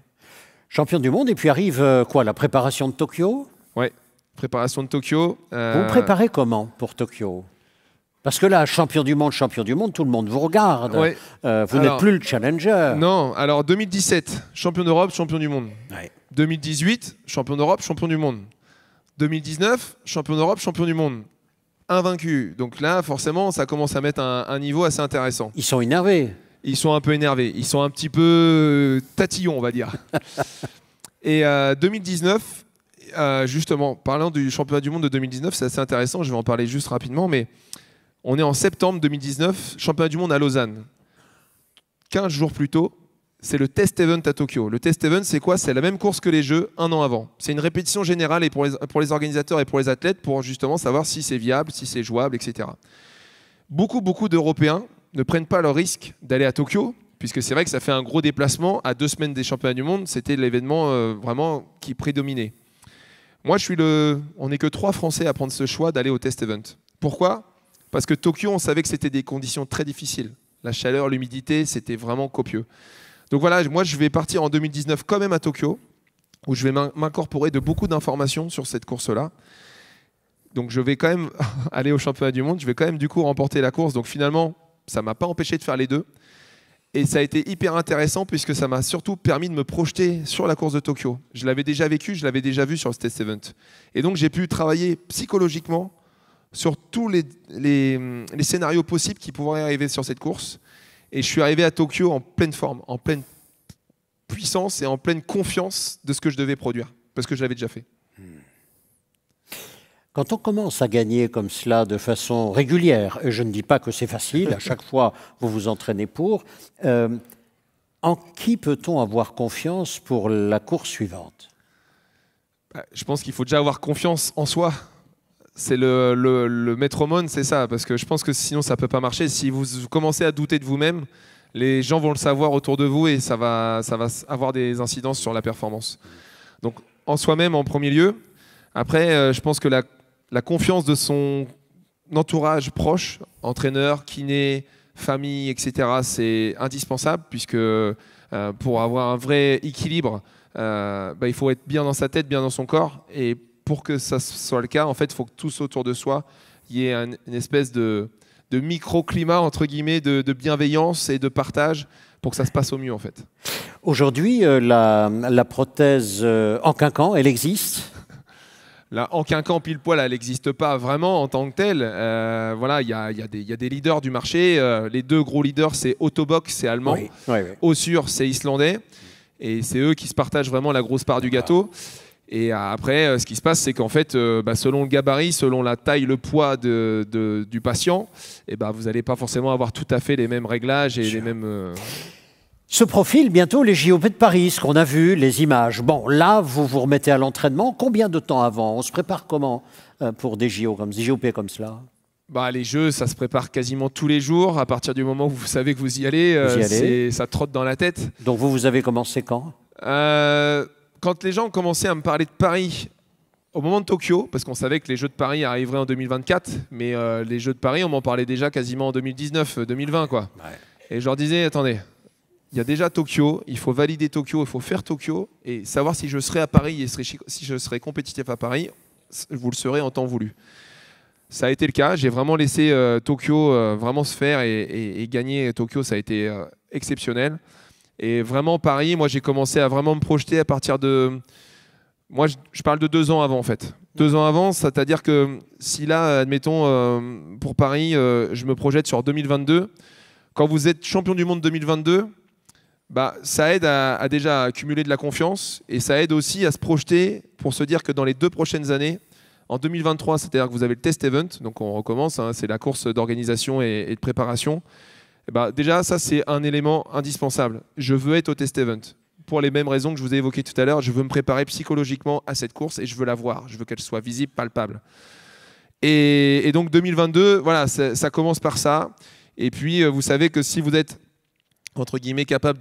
Champion du monde, et puis arrive la préparation de Tokyo? Ouais, préparation de Tokyo. Vous préparez comment pour Tokyo? Parce que là, champion du monde, tout le monde vous regarde. Ouais. Vous n'êtes plus le challenger. Non, alors 2017, champion d'Europe, champion du monde. Ouais. 2018, champion d'Europe, champion du monde. 2019, champion d'Europe, champion du monde. Invaincu. Donc là, forcément, ça commence à mettre un niveau assez intéressant. Ils sont énervés. Ils sont un peu énervés. Ils sont un petit peu tatillons, on va dire. Et 2019, justement, parlant du championnat du monde de 2019, c'est assez intéressant. Je vais en parler juste rapidement, mais on est en septembre 2019, championnat du monde à Lausanne. 15 jours plus tôt, c'est le test event à Tokyo. Le test event, c'est quoi? C'est la même course que les Jeux, un an avant. C'est une répétition générale et pour les organisateurs et pour les athlètes pour justement savoir si c'est viable, si c'est jouable, etc. Beaucoup d'Européens ne prennent pas le risque d'aller à Tokyo, puisque c'est vrai que ça fait un gros déplacement. À 2 semaines des championnats du monde, c'était l'événement vraiment qui prédominait. Moi, on n'est que 3 Français à prendre ce choix d'aller au test event. Pourquoi? Parce que Tokyo, on savait que c'était des conditions très difficiles. La chaleur, l'humidité, c'était vraiment copieux. Donc voilà, moi je vais partir en 2019 quand même à Tokyo, où je vais m'incorporer de beaucoup d'informations sur cette course-là. Donc je vais quand même aller au championnat du monde, je vais quand même du coup remporter la course. Donc finalement, ça ne m'a pas empêché de faire les deux. Et ça a été hyper intéressant puisque ça m'a surtout permis de me projeter sur la course de Tokyo. Je l'avais déjà vécu, je l'avais déjà vu sur le test event. Et donc j'ai pu travailler psychologiquement sur tous les scénarios possibles qui pourraient arriver sur cette course. Et je suis arrivé à Tokyo en pleine forme, en pleine puissance et en pleine confiance de ce que je devais produire, parce que je l'avais déjà fait. Quand on commence à gagner comme cela de façon régulière, et je ne dis pas que c'est facile, à chaque fois vous vous entraînez pour, En qui peut-on avoir confiance pour la course suivante? Je pense qu'il faut déjà avoir confiance en soi. C'est le métronome, c'est ça, parce que je pense que sinon ça ne peut pas marcher. Si vous commencez à douter de vous-même, les gens vont le savoir autour de vous et ça va avoir des incidences sur la performance. Donc en soi-même en premier lieu. Après, je pense que la confiance de son entourage proche, entraîneur, kiné, famille, etc., c'est indispensable puisque pour avoir un vrai équilibre, il faut être bien dans sa tête, bien dans son corps. Et pour que ça soit le cas, en fait, il faut que tous autour de soi, il y ait une espèce de microclimat, entre guillemets, de bienveillance et de partage pour que ça se passe au mieux, en fait. Aujourd'hui, la prothèse en quinquant, elle existe? Là, en quinquant pile poil, elle n'existe pas vraiment en tant que telle. Voilà, il y a des leaders du marché. Les deux gros leaders, c'est Autobox, c'est allemand. Oui, oui, oui. Osur, c'est islandais. Et c'est eux qui se partagent vraiment la grosse part du gâteau. Et après, ce qui se passe, c'est qu'en fait, selon le gabarit, selon la taille, le poids du patient, vous n'allez pas forcément avoir tout à fait les mêmes réglages et les mêmes... Se profilent bientôt les JOP de Paris, ce qu'on a vu, les images. Bon, là, vous vous remettez à l'entraînement. Combien de temps avant? On se prépare comment pour des JOP comme cela? Les Jeux, ça se prépare quasiment tous les jours. À partir du moment où vous savez que vous y allez, ça trotte dans la tête. Donc vous avez commencé quand? Quand les gens ont commencé à me parler de Paris, au moment de Tokyo, parce qu'on savait que les Jeux de Paris arriveraient en 2024, mais les Jeux de Paris, on m'en parlait déjà quasiment en 2019, 2020, quoi. Ouais. Et je leur disais, attendez, il y a déjà Tokyo, il faut valider Tokyo, il faut faire Tokyo, et savoir si je serai à Paris et si je serai compétitif à Paris, vous le serez en temps voulu. Ça a été le cas, j'ai vraiment laissé Tokyo vraiment se faire et gagner Tokyo, ça a été exceptionnel. Et vraiment Paris, moi j'ai commencé à vraiment me projeter à partir de... Moi je parle de 2 ans avant en fait. 2 ans avant, c'est-à-dire que si là, admettons, pour Paris, je me projette sur 2022, quand vous êtes champion du monde 2022, ça aide à déjà accumuler de la confiance et ça aide aussi à se projeter pour se dire que dans les 2 prochaines années, en 2023, c'est-à-dire que vous avez le test event, donc on recommence, hein, c'est la course d'organisation et de préparation. Déjà, ça, c'est un élément indispensable. Je veux être au test event. Pour les mêmes raisons que je vous ai évoquées tout à l'heure, je veux me préparer psychologiquement à cette course et je veux la voir. Je veux qu'elle soit visible, palpable. Et donc 2022, voilà, ça commence par ça. Et puis, vous savez que si vous êtes, entre guillemets, capable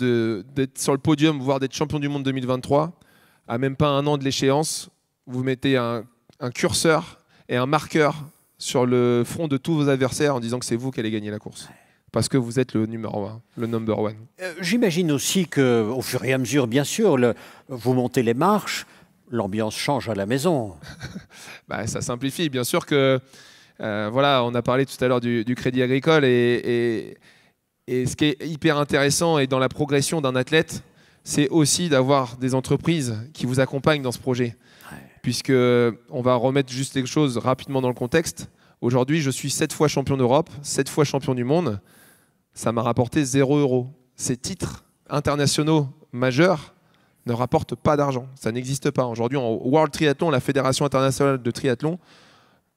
d'être sur le podium, voire d'être champion du monde 2023, à même pas 1 an de l'échéance, vous mettez un curseur et un marqueur sur le front de tous vos adversaires en disant que c'est vous qui allez gagner la course. Parce que vous êtes le numéro 1, le number 1. J'imagine aussi qu'au fur et à mesure, bien sûr, vous montez les marches, l'ambiance change à la maison. Ça simplifie. Bien sûr que, voilà, on a parlé tout à l'heure du Crédit Agricole et ce qui est hyper intéressant et dans la progression d'un athlète, c'est aussi d'avoir des entreprises qui vous accompagnent dans ce projet. Ouais. Puisqu'on va remettre juste les choses rapidement dans le contexte. Aujourd'hui, je suis 7 fois champion d'Europe, 7 fois champion du monde. Ça m'a rapporté 0 €. Ces titres internationaux majeurs ne rapportent pas d'argent. Ça n'existe pas. Aujourd'hui, en World Triathlon, la Fédération internationale de triathlon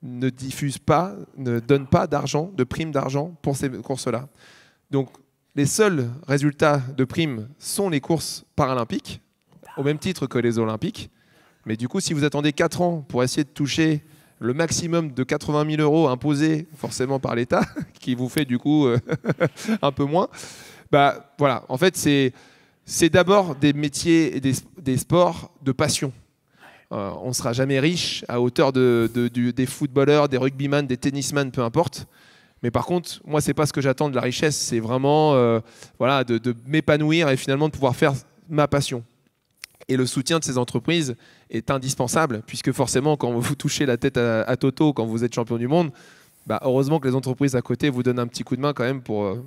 ne diffuse pas, ne donne pas d'argent, de primes d'argent pour ces courses-là. Donc, les seuls résultats de primes sont les courses paralympiques, au même titre que les olympiques. Mais du coup, si vous attendez 4 ans pour essayer de toucher le maximum de 80 000 € imposés forcément par l'État, qui vous fait du coup un peu moins, voilà. En fait, c'est d'abord des métiers et des sports de passion. On ne sera jamais riche à hauteur des footballeurs, des rugbyman, des tennisman, peu importe. Mais par contre, moi, c'est pas ce que j'attends de la richesse. C'est vraiment voilà, de m'épanouir et finalement de pouvoir faire ma passion. Et le soutien de ces entreprises est indispensable, puisque forcément, quand vous touchez la tête à Toto, quand vous êtes champion du monde, heureusement que les entreprises à côté vous donnent un petit coup de main quand même pour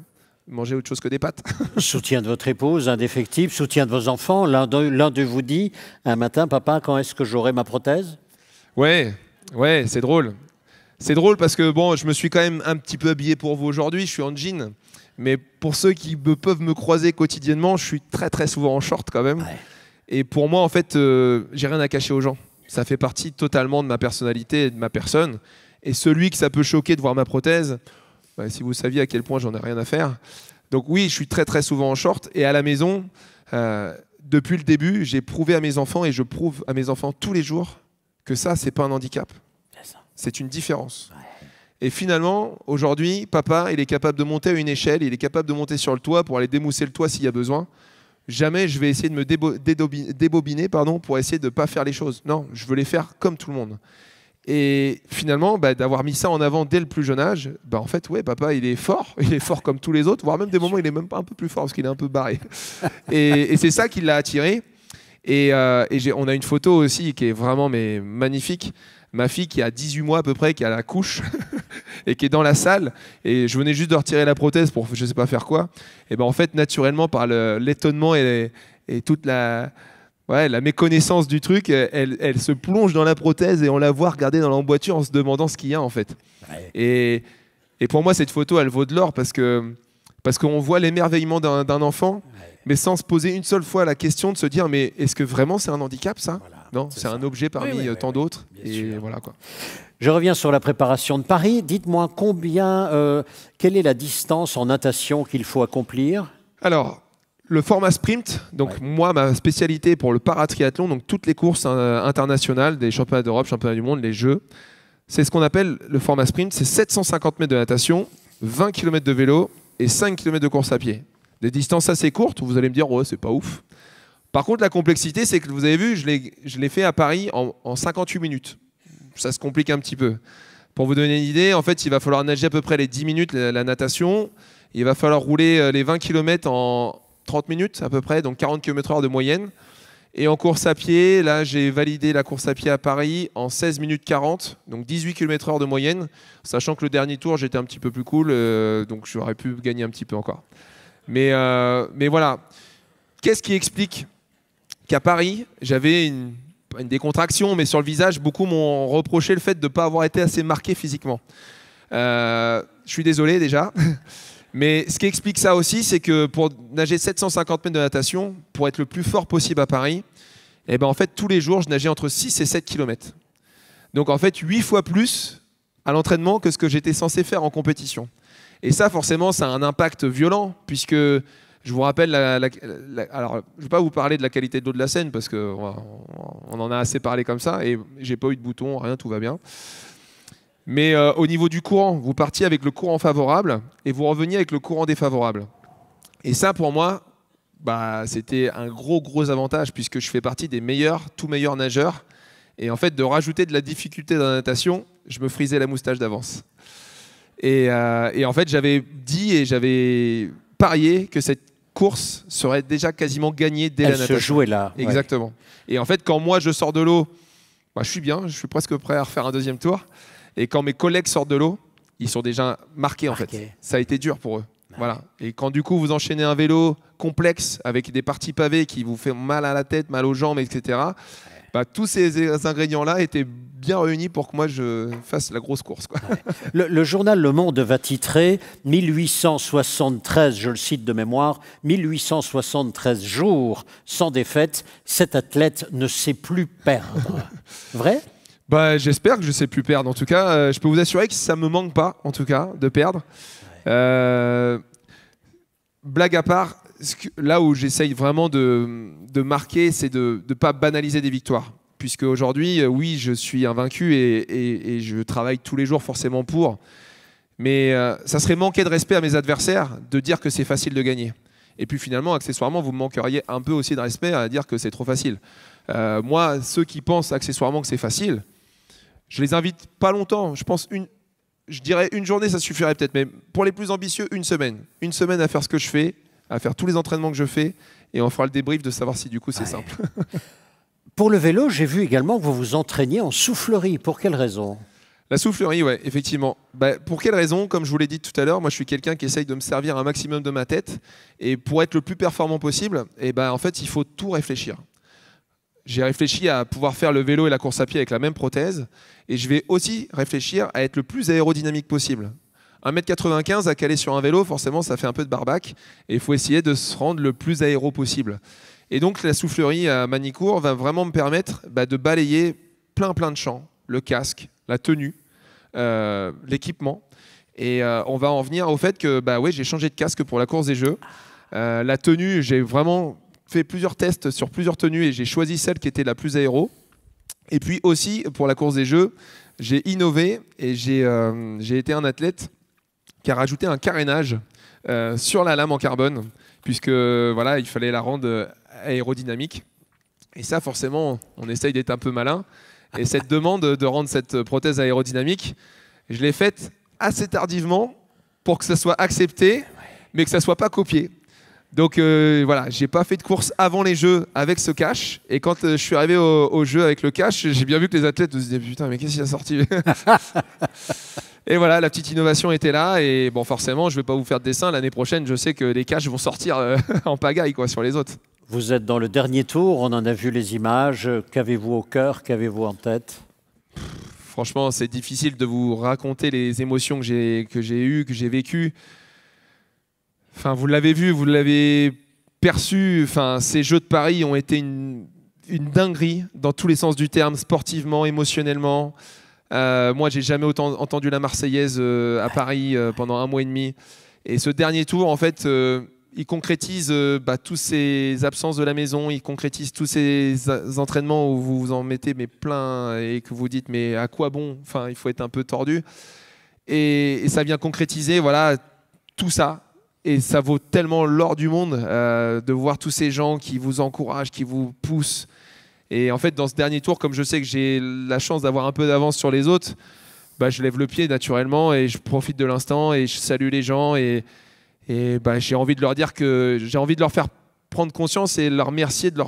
manger autre chose que des pâtes. Soutien de votre épouse, indéfectible, soutien de vos enfants. L'un d'eux vous dit un matin, papa, quand est-ce que j'aurai ma prothèse? Ouais, c'est drôle. C'est drôle parce que bon, je me suis quand même un petit peu habillé pour vous aujourd'hui, je suis en jean. Mais pour ceux qui peuvent me croiser quotidiennement, je suis très très souvent en short quand même. Ouais. Et pour moi, en fait, j'ai rien à cacher aux gens. Ça fait partie totalement de ma personnalité et de ma personne. Et celui que ça peut choquer de voir ma prothèse, si vous saviez à quel point j'en ai rien à faire, Donc oui, je suis très très souvent en short. Et à la maison, depuis le début, j'ai prouvé à mes enfants, et je prouve à mes enfants tous les jours, que ça, c'est pas un handicap. C'est une différence. Et finalement, aujourd'hui, papa, il est capable de monter à une échelle, il est capable de monter sur le toit pour aller démousser le toit s'il y a besoin. Jamais je vais essayer de me débobiner pour essayer de ne pas faire les choses. Non, je veux les faire comme tout le monde. Et finalement, d'avoir mis ça en avant dès le plus jeune âge, en fait, ouais, papa, il est fort comme tous les autres, voire même des moments, il est même pas un peu plus fort parce qu'il est un peu barré. Et c'est ça qui l'a attiré. Et on a une photo aussi qui est vraiment magnifique. Ma fille qui a 18 mois à peu près, qui a la couche et qui est dans la salle, et je venais juste de retirer la prothèse pour je sais pas faire quoi, et en fait naturellement par l'étonnement et toute la méconnaissance du truc, elle se plonge dans la prothèse et on la voit regarder dans l'emboîture en se demandant ce qu'il y a en fait. Ouais. Et pour moi cette photo elle vaut de l'or parce qu'on voit l'émerveillement d'un enfant, mais sans se poser une seule fois la question de se dire mais est-ce que vraiment c'est un handicap ça? Voilà. Non, c'est un objet parmi tant d'autres. Et voilà quoi. Je reviens sur la préparation de Paris. Dites-moi quelle est la distance en natation qu'il faut accomplir? Alors, le format sprint, donc moi, ma spécialité pour le paratriathlon, donc toutes les courses internationales, des championnats d'Europe, championnats du monde, les Jeux, c'est ce qu'on appelle le format sprint, c'est 750 mètres de natation, 20 km de vélo et 5 km de course à pied. Des distances assez courtes, vous allez me dire, ouais, c'est pas ouf. Par contre, la complexité, c'est que vous avez vu, je l'ai fait à Paris en 58 minutes. Ça se complique un petit peu. Pour vous donner une idée, en fait, il va falloir nager à peu près les 10 minutes la natation. Il va falloir rouler les 20 km en 30 minutes à peu près, donc 40 km/h de moyenne. Et en course à pied, là, j'ai validé la course à pied à Paris en 16 minutes 40, donc 18 km/h de moyenne, sachant que le dernier tour, j'étais un petit peu plus cool, donc j'aurais pu gagner un petit peu encore. Mais voilà. Qu'est-ce qui explique qu'à Paris, j'avais une décontraction, mais sur le visage, beaucoup m'ont reproché le fait de ne pas avoir été assez marqué physiquement. Je suis désolé déjà. Mais ce qui explique ça aussi, c'est que pour nager 750 mètres de natation, pour être le plus fort possible à Paris, en fait, tous les jours, je nageais entre 6 et 7 km. Donc en fait, 8 fois plus à l'entraînement que ce que j'étais censé faire en compétition. Et ça, forcément, ça a un impact violent, puisque je vous rappelle, alors je ne vais pas vous parler de la qualité de l'eau de la Seine, parce qu'on en a assez parlé comme ça, et j'ai pas eu de bouton, rien, tout va bien. Mais au niveau du courant, vous partiez avec le courant favorable, et vous reveniez avec le courant défavorable. Et ça, pour moi, c'était un gros avantage, puisque je fais partie des tout meilleurs nageurs. Et en fait, de rajouter de la difficulté dans la natation, je me frisais la moustache d'avance. Et en fait, j'avais dit et j'avais parié que cette course serait déjà quasiment gagnée dès la natation. Elle se jouait là. Exactement. Ouais. Et en fait, quand moi je sors de l'eau, je suis bien, je suis presque prêt à refaire un deuxième tour. Et quand mes collègues sortent de l'eau, ils sont déjà marqués en fait. Ça a été dur pour eux. Ouais. Voilà. Et quand du coup vous enchaînez un vélo complexe avec des parties pavées qui vous font mal à la tête, mal aux jambes, etc. Tous ces ingrédients-là étaient bien réunis pour que moi je fasse la grosse course, quoi. Ouais. Le journal Le Monde va titrer 1873, je le cite de mémoire, 1873 jours sans défaite, cet athlète ne sait plus perdre. Vrai ? J'espère que je ne sais plus perdre. En tout cas, je peux vous assurer que ça ne me manque pas, en tout cas, de perdre. Ouais. Blague à part, là où j'essaye vraiment de marquer, c'est de ne pas banaliser des victoires. Puisque aujourd'hui, oui, je suis invaincu et je travaille tous les jours forcément pour. Mais ça serait manquer de respect à mes adversaires de dire que c'est facile de gagner. Et puis finalement, accessoirement, vous me manqueriez un peu aussi de respect à dire que c'est trop facile. Moi, ceux qui pensent accessoirement que c'est facile, je les invite pas longtemps. Je dirais une journée, ça suffirait peut-être. Mais pour les plus ambitieux, une semaine. Une semaine à faire ce que je fais, à faire tous les entraînements que je fais. Et on fera le débrief de savoir si du coup c'est simple. Pour le vélo, j'ai vu également que vous vous entraîniez en soufflerie. Pour quelle raison ? La soufflerie, oui, effectivement. Pour quelle raison ? Comme je vous l'ai dit tout à l'heure, moi je suis quelqu'un qui essaye de me servir un maximum de ma tête. Et pour être le plus performant possible, en fait, il faut tout réfléchir. J'ai réfléchi à pouvoir faire le vélo et la course à pied avec la même prothèse. Et je vais aussi réfléchir à être le plus aérodynamique possible. 1m95 à caler sur un vélo, forcément, ça fait un peu de barbac. Et il faut essayer de se rendre le plus aéro possible. Et donc, la soufflerie à Manicourt va vraiment me permettre de balayer plein de champs. Le casque, la tenue, l'équipement. Et on va en venir au fait que ouais, j'ai changé de casque pour la course des Jeux. La tenue, j'ai vraiment fait plusieurs tests sur plusieurs tenues et j'ai choisi celle qui était la plus aéro. Et puis aussi, pour la course des Jeux, j'ai innové et j'ai été un athlète qui a rajouté un carénage sur la lame en carbone, puisque voilà, il fallait la rendre aérodynamique. Et ça, forcément, on essaye d'être un peu malin. Et cette demande de rendre cette prothèse aérodynamique, je l'ai faite assez tardivement pour que ça soit accepté, mais que ça ne soit pas copié. Donc voilà, j'ai pas fait de course avant les Jeux avec ce cache. Et quand je suis arrivé au Jeux avec le cache, j'ai bien vu que les athlètes se disaient putain, mais qu'est-ce qu'il a sorti? Et voilà, la petite innovation était là. Et bon, forcément, je vais pas vous faire de dessin. L'année prochaine, je sais que les caches vont sortir en pagaille quoi, sur les autres. Vous êtes dans le dernier tour, on en a vu les images. Qu'avez-vous au cœur, qu'avez-vous en tête? Franchement, c'est difficile de vous raconter les émotions que j'ai eues, que j'ai vécues. Enfin, vous l'avez vu, vous l'avez perçu. Enfin, ces Jeux de Paris ont été une dinguerie dans tous les sens du terme, sportivement, émotionnellement. Moi, j'ai jamais autant entendu la Marseillaise à Paris pendant 1 mois et demi. Et ce dernier tour, en fait, il concrétise tous ces absences de la maison, il concrétise tous ces entraînements où vous vous en mettez mais plein et que vous dites mais à quoi bon? Enfin, il faut être un peu tordu. Et ça vient concrétiser voilà tout ça. Et ça vaut tellement l'or du monde de voir tous ces gens qui vous encouragent, qui vous poussent. Et en fait, dans ce dernier tour, comme je sais que j'ai la chance d'avoir un peu d'avance sur les autres, je lève le pied naturellement et je profite de l'instant et je salue les gens. Et j'ai envie de leur dire que j'ai envie de leur faire prendre conscience et leur remercier de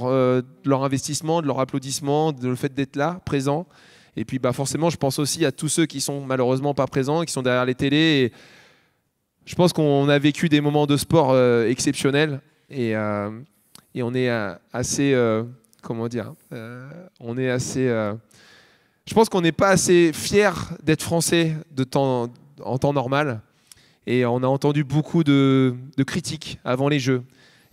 leur investissement, de leur applaudissement, de le fait d'être là, présent. Et puis forcément, je pense aussi à tous ceux qui sont malheureusement pas présents, qui sont derrière les télés. Et je pense qu'on a vécu des moments de sport exceptionnels et on est assez, comment dire, on est assez. Je pense qu'on n'est pas assez fiers d'être français en temps normal. Et on a entendu beaucoup de critiques avant les Jeux.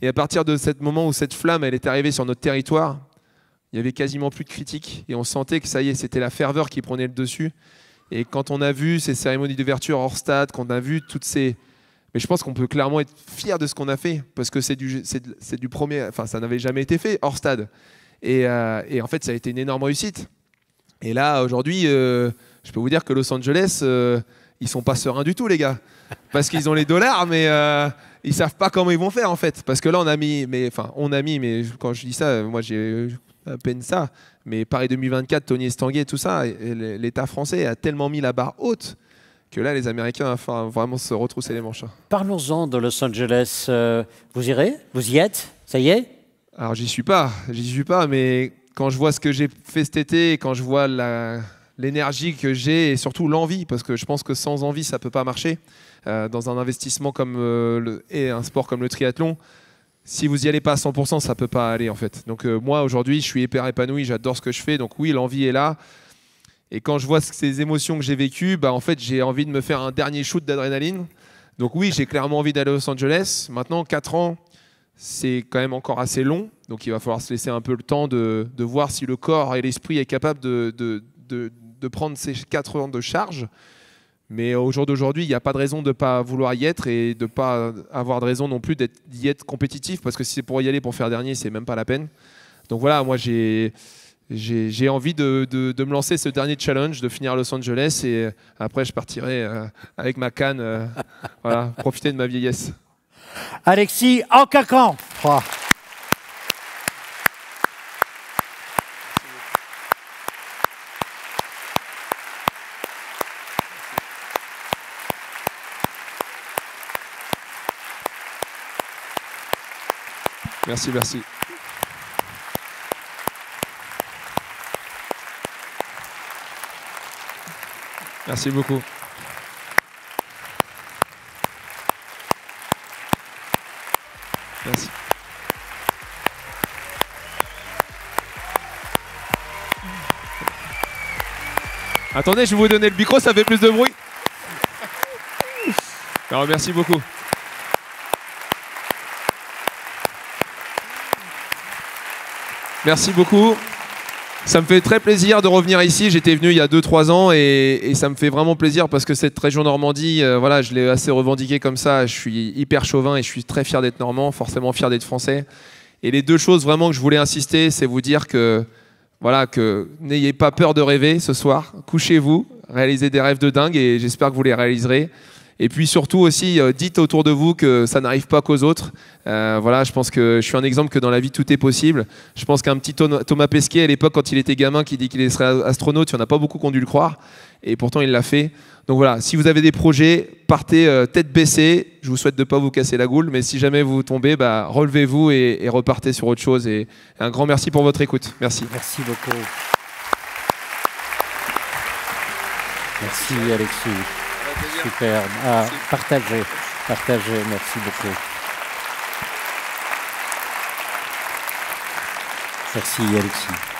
Et à partir de ce moment où cette flamme elle est arrivée sur notre territoire, il y avait quasiment plus de critiques et on sentait que ça y est, c'était la ferveur qui prenait le dessus. Et quand on a vu ces cérémonies d'ouverture hors stade, qu'on a vu toutes ces... Mais je pense qu'on peut clairement être fier de ce qu'on a fait, parce que c'est du premier... Enfin, ça n'avait jamais été fait hors stade. Et en fait, ça a été une énorme réussite. Et là, aujourd'hui, je peux vous dire que Los Angeles, ils sont pas sereins du tout, les gars. Parce qu'ils ont les dollars, mais ils savent pas comment ils vont faire, en fait. Parce que là, on a mis... Mais quand je dis ça, moi, j'ai à peine ça. Mais Paris 2024, Tony Estanguet, tout ça, l'État français a tellement mis la barre haute que là, les Américains vont vraiment se retrousser les manches. Parlons-en de Los Angeles. Vous irez? Vous y êtes? Ça y est? Alors, j'y suis pas, mais quand je vois ce que j'ai fait cet été, quand je vois l'énergie que j'ai et surtout l'envie, parce que je pense que sans envie, ça peut pas marcher. Dans un investissement comme et un sport comme le triathlon, si vous y allez pas à 100%, ça peut pas aller en fait. Donc moi, aujourd'hui, je suis hyper épanoui, j'adore ce que je fais. Donc oui, l'envie est là. Et quand je vois ces émotions que j'ai vécues, en fait, j'ai envie de me faire un dernier shoot d'adrénaline. Donc oui, j'ai clairement envie d'aller à Los Angeles. Maintenant, 4 ans, c'est quand même encore assez long. Donc il va falloir se laisser un peu le temps de voir si le corps et l'esprit est capable de prendre ces 4 ans de charge. Mais au jour d'aujourd'hui, il n'y a pas de raison de ne pas vouloir y être et de ne pas avoir de raison non plus d'y être compétitif, parce que si c'est pour y aller pour faire dernier, c'est même pas la peine. Donc voilà, moi j'ai envie de me lancer ce dernier challenge, de finir à Los Angeles, et après je partirai avec ma canne, voilà, profiter de ma vieillesse. Alexis Ancacan. Oh. Merci, merci. Merci beaucoup. Merci. Attendez, je vais vous donner le micro, ça fait plus de bruit. Alors, merci beaucoup. Merci beaucoup. Ça me fait très plaisir de revenir ici. J'étais venu il y a 2-3 ans et ça me fait vraiment plaisir parce que cette région Normandie, voilà, je l'ai assez revendiquée comme ça. Je suis hyper chauvin et je suis très fier d'être normand, forcément fier d'être français. Et les 2 choses vraiment que je voulais insister, c'est vous dire que, voilà, que n'ayez pas peur de rêver ce soir. Couchez-vous, réalisez des rêves de dingue et j'espère que vous les réaliserez. Et puis surtout aussi, dites autour de vous que ça n'arrive pas qu'aux autres. Voilà, je pense que je suis un exemple que dans la vie, tout est possible. Je pense qu'un petit Thomas Pesquet, à l'époque, quand il était gamin, qui dit qu'il serait astronaute, il n'y en a pas beaucoup qui ont dû le croire. Et pourtant, il l'a fait. Donc voilà, si vous avez des projets, partez tête baissée. Je vous souhaite de ne pas vous casser la goule. Mais si jamais vous tombez, bah, relevez-vous et repartez sur autre chose. Et un grand merci pour votre écoute. Merci. Merci beaucoup. Merci Alexis. Super. Ah, partagez, merci beaucoup. Merci Alexis.